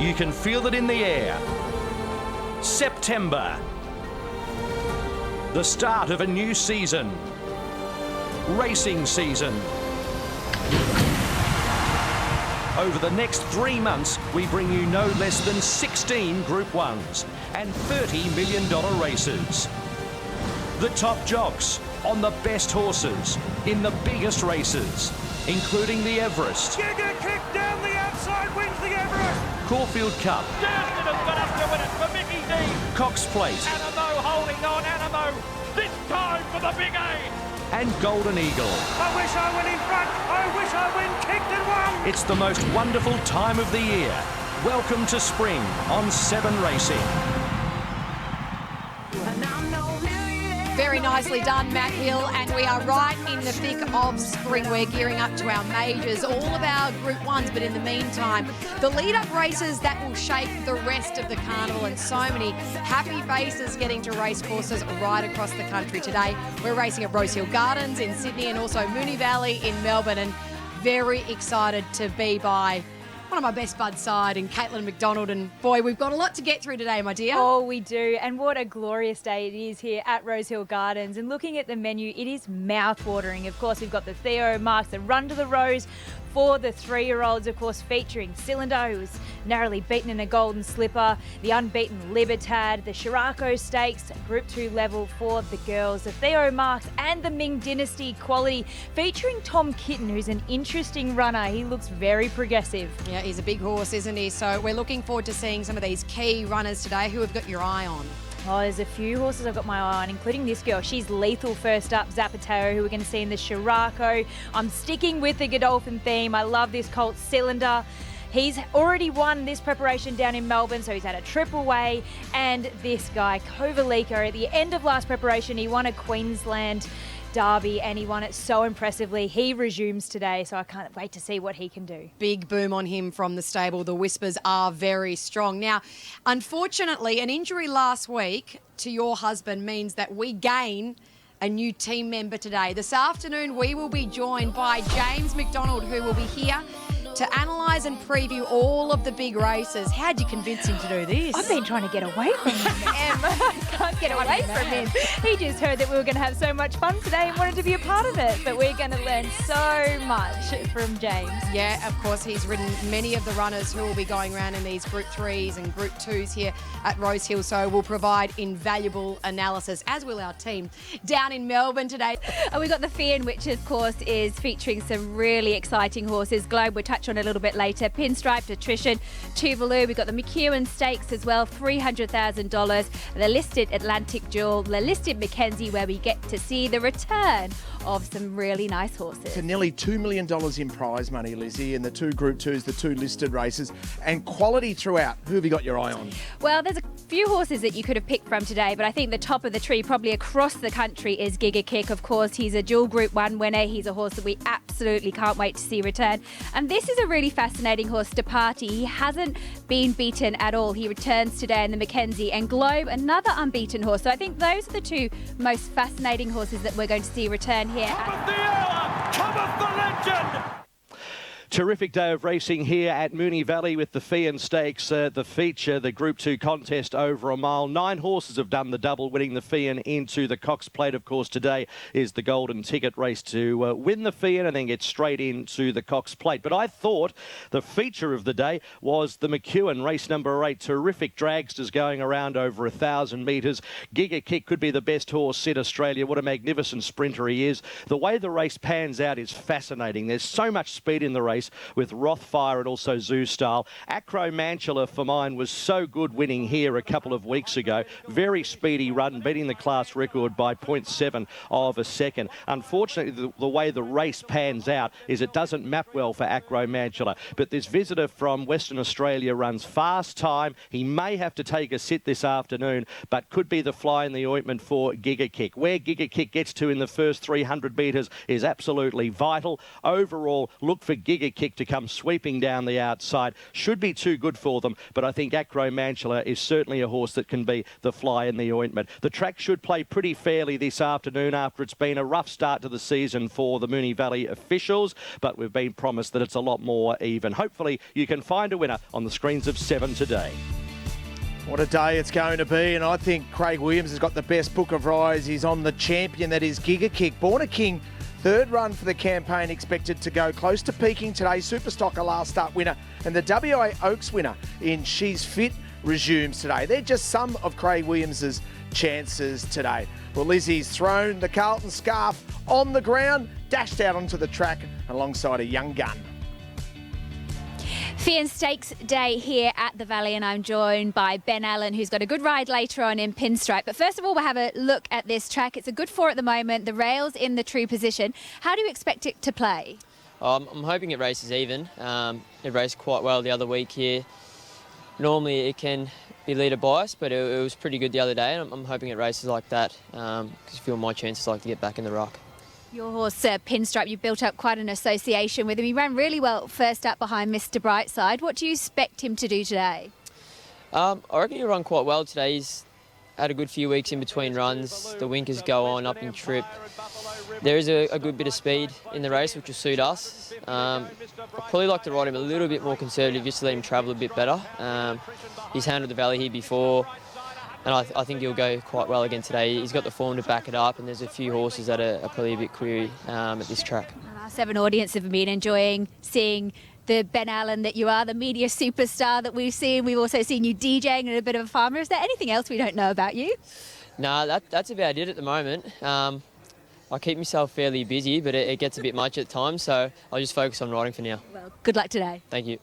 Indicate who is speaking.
Speaker 1: You can feel it in the air. September. The start of a new season. Racing season. Over the next 3 months, we bring you no less than 16 Group 1s and $30 million races. The top jocks on the best horses in the biggest races, including the Everest.
Speaker 2: Giga Kick down the outside, wins the Everest.
Speaker 1: Caulfield Cup.
Speaker 2: Durston has got up to win it for Mickey D.
Speaker 1: Cox Plate.
Speaker 2: Animo holding on, Animo. This time for the big A.
Speaker 1: And Golden Eagle.
Speaker 2: I wish I went in front. I wish I went kicked and won.
Speaker 1: It's the most wonderful time of the year. Welcome to spring on 7 Racing.
Speaker 3: Very nicely done, Matt Hill, and we are right in the thick of spring. We're gearing up to our majors, all of our Group 1s, but in the meantime, the lead-up races that will shape the rest of the carnival, and so many happy faces getting to race courses right across the country today. We're racing at Rosehill Gardens in Sydney and also Moonee Valley in Melbourne, and very excited to be by one of my best buds side and Caitlin McDonald, and boy, we've got a lot to get through today, my dear.
Speaker 4: Oh, we do, and what a glorious day it is here at Rosehill Gardens. And looking at the menu, it is mouth-watering. Of course, we've got the Theo Marks, the Run to the Rose for the 3-year-olds, of course, featuring Cylinder, who was narrowly beaten in a golden slipper, the unbeaten Libertad, the Shirako Stakes, Group 2 level for the girls, the Theo Marks and the Ming Dynasty Quality, featuring Tom Kitten, who's an interesting runner. He looks very progressive.
Speaker 3: Yeah, he's a big horse, isn't he? So we're looking forward to seeing some of these key runners today. Who have got your eye on?
Speaker 4: Oh, there's a few horses I've got my eye on, including this girl. She's lethal first up, Zapatero, who we're going to see in the Shirako. I'm sticking with the Godolphin theme. I love this colt, Cylinder. He's already won this preparation down in Melbourne, so he's had a trip away. And this guy, Kovalika, at the end of last preparation, he won a Queensland Derby and he won it so impressively. He resumes today, so I can't wait to see what he can do.
Speaker 3: Big boom on him from the stable. The whispers are very strong. Now, unfortunately, an injury last week to your husband means that we gain a new team member today. This afternoon, we will be joined by James McDonald, who will be here to analyse and preview all of the big races. How'd you convince him to do this?
Speaker 4: I've been trying to get away from him, Em. I can't get away from him. He just heard that we were going to have so much fun today and wanted to be a part of it. But we're going to learn so much from James.
Speaker 3: Yeah, of course, he's ridden many of the runners who will be going around in these Group 3s and Group 2s here at Rosehill, so we'll provide invaluable analysis, as will our team down in Melbourne today.
Speaker 5: We've got the Feehan, which of course is featuring some really exciting horses. Globe, we'll touch on a little bit later. Pinstripe, Attrition, Tuvalu. We've got the McEwen Stakes as well, $300,000. The listed Atlantic Jewel, the listed Mackenzie, where we get to see the return of some really nice horses.
Speaker 6: For nearly $2 million in prize money, Lizzie, in the 2 Group 2s, the 2 listed races, and quality throughout. Who have you got your eye on?
Speaker 5: Well, there's a few horses that you could have picked from today, but I think the top of the tree probably across the country is Giga Kick. Of course, he's a dual Group 1 winner. He's a horse that we absolutely can't wait to see return. And this is a really fascinating horse, Departy. He hasn't been beaten at all. He returns today in the Mackenzie, and Globe, another unbeaten horse. So I think those are the 2 most fascinating horses that we're going to see return here.
Speaker 2: Cometh the hour, cometh the legend.
Speaker 1: Terrific day of racing here at Moonee Valley with the Feehan Stakes, the feature, the Group 2 contest over a mile. 9 horses have done the double, winning the Feehan into the Cox Plate. Of course, today is the golden ticket race to win the Feehan and then get straight into the Cox Plate. But I thought the feature of the day was the McEwen, race number 8. Terrific dragsters going around over 1,000 metres. Giga Kick could be the best horse in Australia. What a magnificent sprinter he is. The way the race pans out is fascinating. There's so much speed in the race with Rothfire and also Zoo Style. Acro Mantula for mine was so good winning here a couple of weeks ago. Very speedy run, beating the class record by 0.7 of a second. Unfortunately, the way the race pans out is it doesn't map well for Acro Mantula. But this visitor from Western Australia runs fast time. He may have to take a sit this afternoon, but could be the fly in the ointment for Giga Kick. Where Giga Kick gets to in the first 300 metres is absolutely vital. Overall, look for Giga Giga Kick to come sweeping down the outside. Should be too good for them, but I think Acro Mantula is certainly a horse that can be the fly in the ointment. The track should play pretty fairly this afternoon after it's been a rough start to the season for the Moonee Valley officials, but we've been promised that it's a lot more even. Hopefully you can find a winner on the screens of 7 today.
Speaker 6: What a day it's going to be, and I think Craig Williams has got the best book of rides. He's on the champion, that is Giga Kick. Born a King, third run for the campaign, expected to go close to peaking today. Superstocker last start winner, and the WA Oaks winner in She's Fit resumes today. They're just some of Craig Williams's chances today. Well, Lizzie's thrown the Carlton scarf on the ground, dashed out onto the track alongside a young gun.
Speaker 5: Feehan Stakes Day here at the Valley, and I'm joined by Ben Allen, who's got a good ride later on in Pinstripe. But first of all, we'll have a look at this track. It's a good 4 at the moment. The rail's in the true position. How do you expect it to play?
Speaker 7: I'm hoping it races even. It raced quite well the other week here. Normally it can be leader biased, but it was pretty good the other day, and I'm hoping it races like that because I feel my chances like to get back in the ruck.
Speaker 5: Your horse, Pinstripe, you built up quite an association with him. He ran really well first up behind Mr. Brightside. What do you expect him to do today?
Speaker 7: I reckon he'll run quite well today. He's had a good few weeks in between runs. The winkers go on, up in trip. There is a good bit of speed in the race, which will suit us. I'd probably like to ride him a little bit more conservative just to let him travel a bit better. He's handled the Valley here before, and I think he'll go quite well again today. He's got the form to back it up, and there's a few horses that are probably a bit query at this track.
Speaker 5: Our 7 audience have been enjoying seeing the Ben Allen that you are, the media superstar that we've seen. We've also seen you DJing and a bit of a farmer. Is there anything else we don't know about you?
Speaker 7: No, that's about it at the moment. I keep myself fairly busy, but it gets a bit much at times, so I'll just focus on riding for now.
Speaker 5: Well, good luck today.
Speaker 7: Thank you.